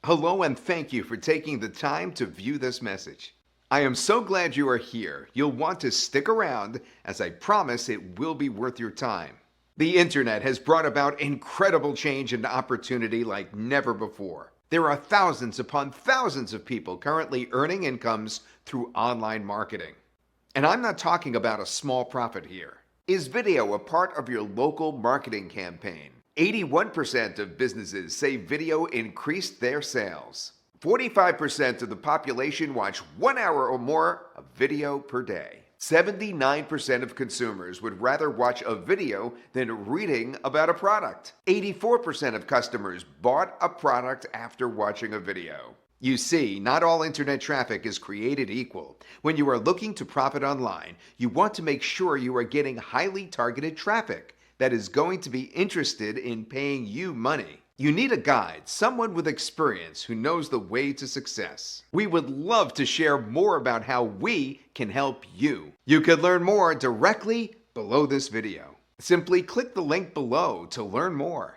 Hello, and thank you for taking the time to view this message. I am so glad you are here. You'll want to stick around, as I promise it will be worth your time. The internet has brought about incredible change and opportunity like never before. There are thousands upon thousands of people currently earning incomes through online marketing. And I'm not talking about a small profit here. Is video a part of your local marketing campaign? 81% of businesses say video increased their sales. 45% of the population watch 1 hour or more of video per day. 79% of consumers would rather watch a video than reading about a product. 84% of customers bought a product after watching a video. You see, not all internet traffic is created equal. When you are looking to profit online, you want to make sure you are getting highly targeted traffic that is going to be interested in paying you money. You need a guide, someone with experience who knows the way to success. We would love to share more about how we can help you. You can learn more directly below this video. Simply click the link below to learn more.